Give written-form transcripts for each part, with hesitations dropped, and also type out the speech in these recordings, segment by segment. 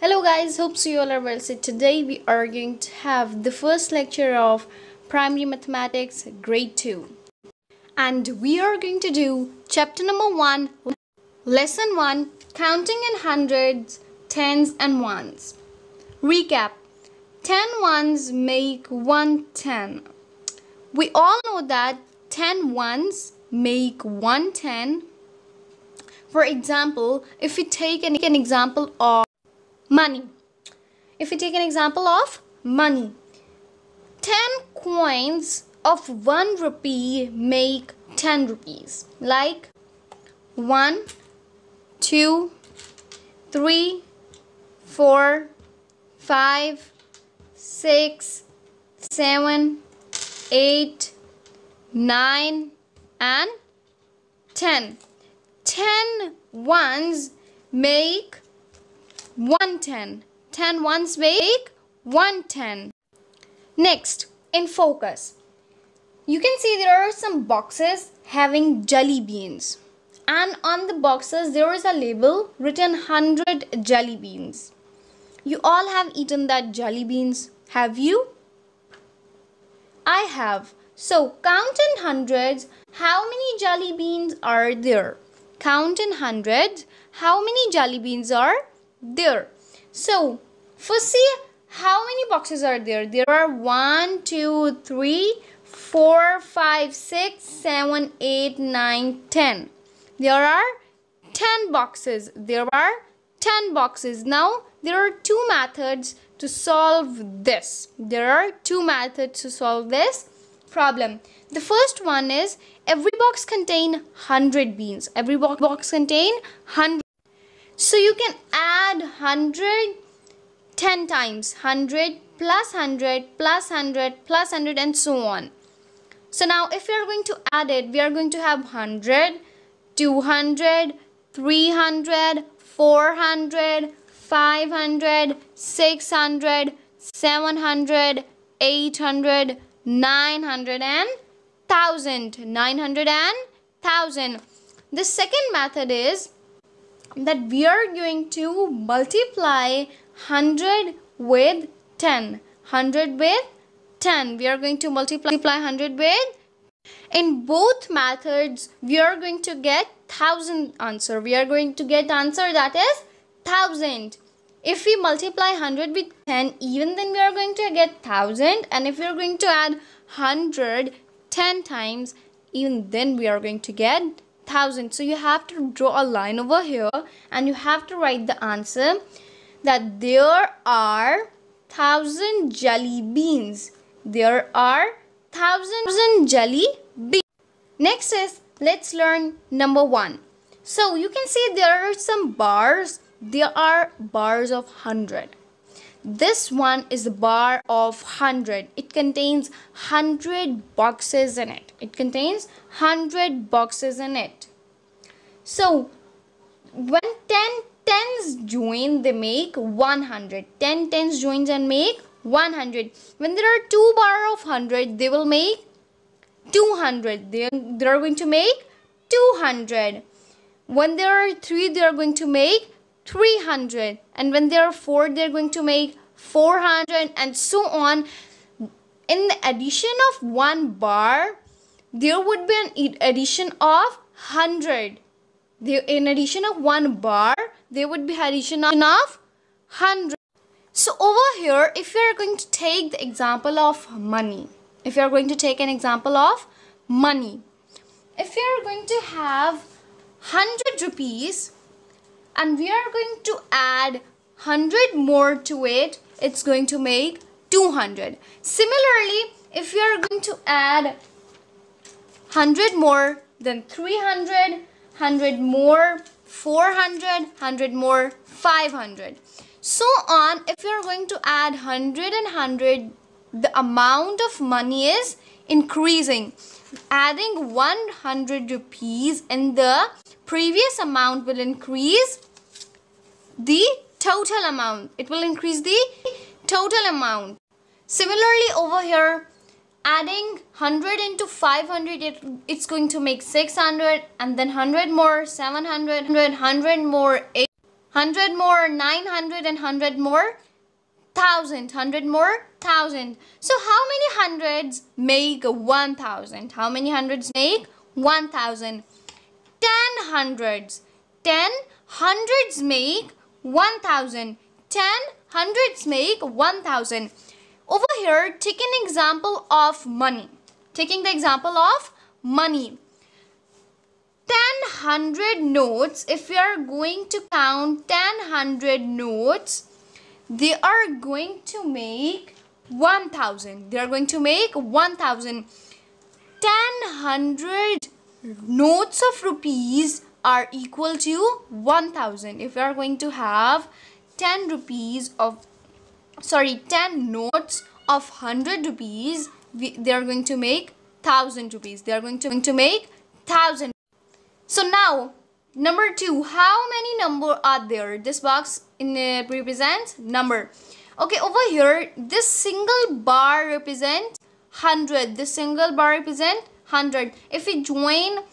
Hello guys, hope you all are well. So today we are going to have the first lecture of Primary Mathematics Grade 2. And we are going to do chapter number 1, lesson 1, counting in hundreds, tens and ones. Recap. 10 ones make 1 10. We all know that 10 ones make 1 10. For example, if we take an example of money. If we take an example of money, 10 coins of 1 rupee make 10 rupees. Like 1, 2, 3, 4, 5, 6, 7, 8, 9 and 10. 10 ones make 110. 10 ones make 110. Next, in focus, you can see there are some boxes having jelly beans, and on the boxes there is a label written 100 jelly beans. You all have eaten that jelly beans, have you? I have. So count in hundreds, how many jelly beans are there? Count in hundreds, how many jelly beans are there? So first see how many boxes are there. There are 1, 2, 3, 4, 5, 6, 7, 8, 9, 10. There are 10 boxes. There are 10 boxes. Now there are two methods to solve this. There are two methods to solve this problem. The first one is every box contain 100 beans. Every box contain 100. So you can add 100 10 times. 100 plus 100 plus 100 plus 100 and so on. So now if we are going to add it, we are going to have 100, 200, 300, 400, 500, 600, 700, 800, 900 and 1000. 900 and 1000. The second method is that we are going to multiply 100 with 10. 100 with 10. We are going to multiply 100 with. In both methods, we are going to get 1000 answer. We are going to get answer that is 1000. If we multiply 100 with 10, even then we are going to get 1000. And if we are going to add 100 10 times, even then we are going to get 1000. So you have to draw a line over here and you have to write the answer that there are 1000 jelly beans. There are 1000 jelly beans. Next is, let's learn number 1. So you can see there are some bars. There are bars of 100. This one is a bar of 100. It contains 100 boxes in it. It contains 100 boxes in it. So when 10 tens join, they make 100. 10 tens joins and make 100. When there are two bar of 100, they will make 200. They are going to make 200. When there are 3, they are going to make 300. And when there are 4, they are going to make 400 and so on. In the addition of one bar, there would be an addition of 100. In addition of one bar, there would be addition of 100. So over here, if you are going to take the example of money, if you are going to take an example of money, if you are going to have 100 rupees and we are going to add 100 more to it, it's going to make 200. Similarly, if you are going to add 100 more, then 300, 100 more, 400, 100 more, 500. So on, if you are going to add 100 and 100, the amount of money is increasing. Adding 100 rupees in the previous amount will increase the total amount. It will increase the total amount. Similarly over here, adding 100 into 500, it's going to make 600, and then 100 more, 700, 100 more, 800. 100 more, 900, and 100 more, 1000. 100 more, 1000. So how many hundreds make 1000? How many hundreds make 1000? 10 hundreds. 10 hundreds make 1000. 10 hundreds make 1000. Over here, take an example of money. Taking the example of money. 10 notes, if we are going to count 10 notes, they are going to make 1000. They are going to make 1000. 10 notes of rupees are equal to 1000. If we are going to have 10 notes of 100 rupees, they are going to make 1000 rupees. They are going to make 1000. So now, number 2, how many numbers are there? This box represents number. Okay, over here, this single bar represents 100. This single bar represents 100. If we join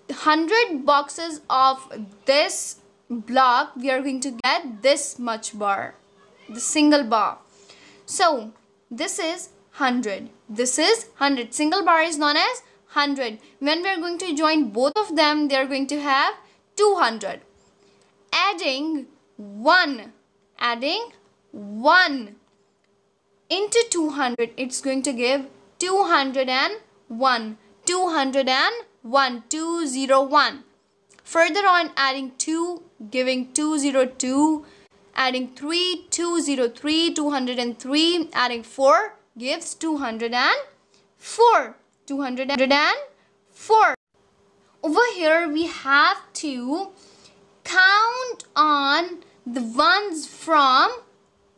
100 boxes of this block, we are going to get this much bar, the single bar. So this is 100. This is 100. Single bar is known as 100. When we are going to join both of them, they are going to have 200. Adding 1 into 200, it's going to give 201. 201. 201. Further on, adding 2, giving 202. Adding 3, 203. 203. Adding 4 gives 204. 204. Over here, we have to count on the ones from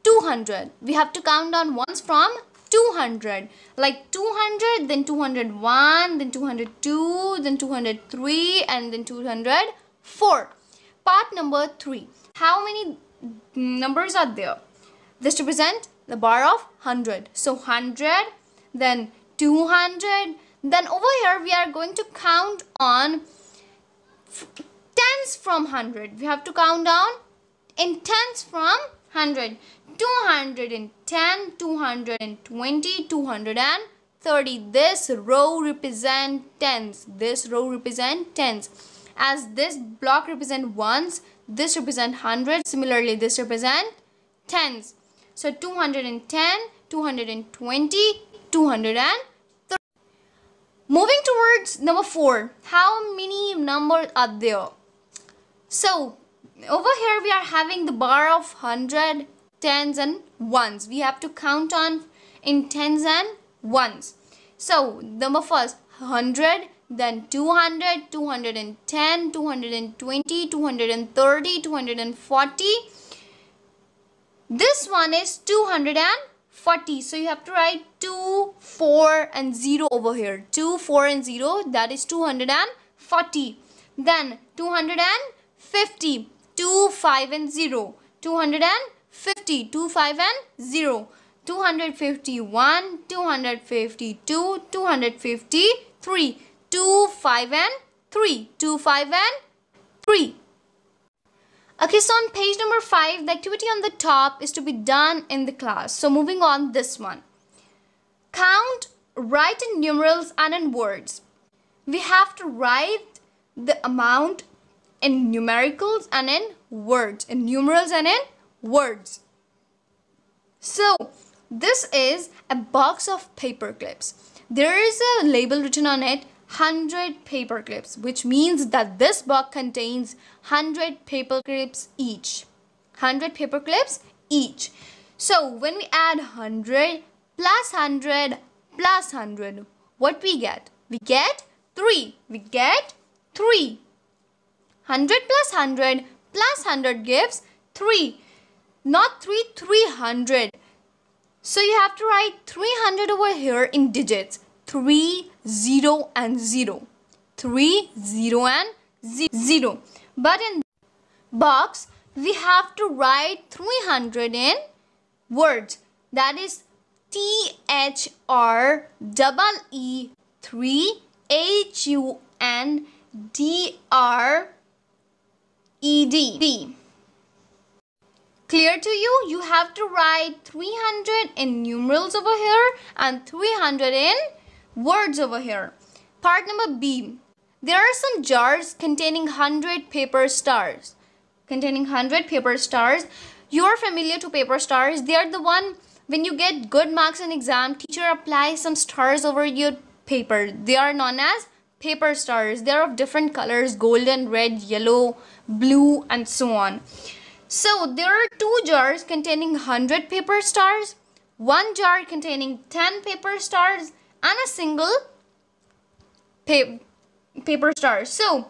200. We have to count on ones from 200. Like 200, then 201, then 202, then 203, and then 204. Part number 3. How many numbers are there? This represents the bar of 100. So 100, then 200. Then over here, we are going to count on tens from 100. We have to count down in tens from 100. 210, 220, 230. This row represents tens. This row represents tens. As this block represents ones, this represents hundreds. Similarly, this represents tens. So 210, 220, 230. Moving towards number 4. How many numbers are there? So over here we are having the bar of 100, tens and ones. We have to count on in tens and ones. So number first 100, then 200, 210, 220, 230, 240. This one is 240. So you have to write 2, 4 and 0 over here. 2, 4 and 0, that is 240. Then 250. 2, 5 and 0. 250. 2, 5 and 0. 251. 252. 253. 2, 5 and 3. 2, 5 and 3. Okay, so on page number 5, the activity on the top is to be done in the class. So moving on, this one. Count, write in numerals and in words. We have to write the amount in numericals and in words. In numerals and in words. So this is a box of paper clips. There is a label written on it, 100 paper clips, which means that this box contains 100 paper clips each. 100 paper clips each. So when we add 100 plus 100 plus 100, what we get? We get 3. We get 3. 100 plus 100 plus 100 gives 3. Not 3, 300. So you have to write 300 over here in digits. 3, 0 and 0. 3, 0 and 0. But in box, we have to write 300 in words. That is THREE 3 HUNDRED. Clear to you? You have to write 300 in numerals over here and 300 in words over here. Part number B. There are some jars containing 100 paper stars. Containing 100 paper stars. You are familiar to paper stars. They are the one when you get good marks in exam, teacher applies some stars over your paper. They are known as paper stars. They are of different colors, golden, red, yellow, blue, and so on. So there are 2 jars containing 100 paper stars, 1 jar containing 10 paper stars, and a single paper star. So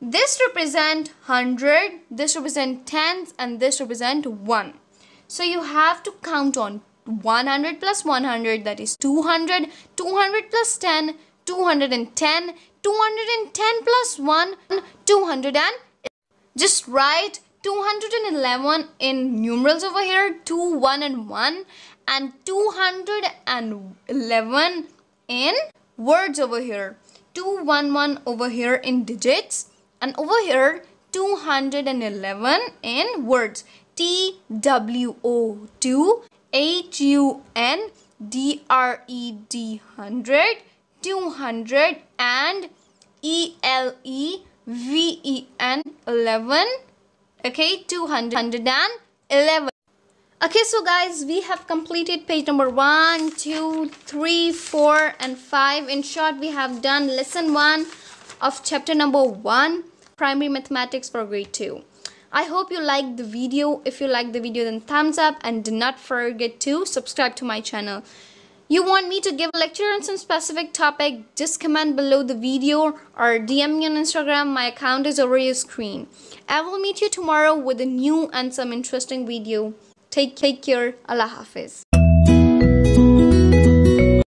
this represent 100, this represent tens, and this represent 1. So you have to count on 100 plus 100, that is 200, 200 plus 10, 210, 210 plus 1, 200, and just write 211 in numerals over here, 2, 1 and 1, and 211 in words over here, 211 over here in digits, and over here 211 in words. TWO2 HUNDRED 100, 200, and ELEVEN 11. Okay, 211. Okay, so guys, we have completed page number 1, 2, 3, 4, and 5. In short, we have done lesson 1 of chapter number 1, primary mathematics for grade 2. I hope you liked the video. If you liked the video, then thumbs up, and do not forget to subscribe to my channel. You want me to give a lecture on some specific topic, just comment below the video or DM me on Instagram. My account is over your screen. I will meet you tomorrow with a new and some interesting video. Take care. Allah Hafiz.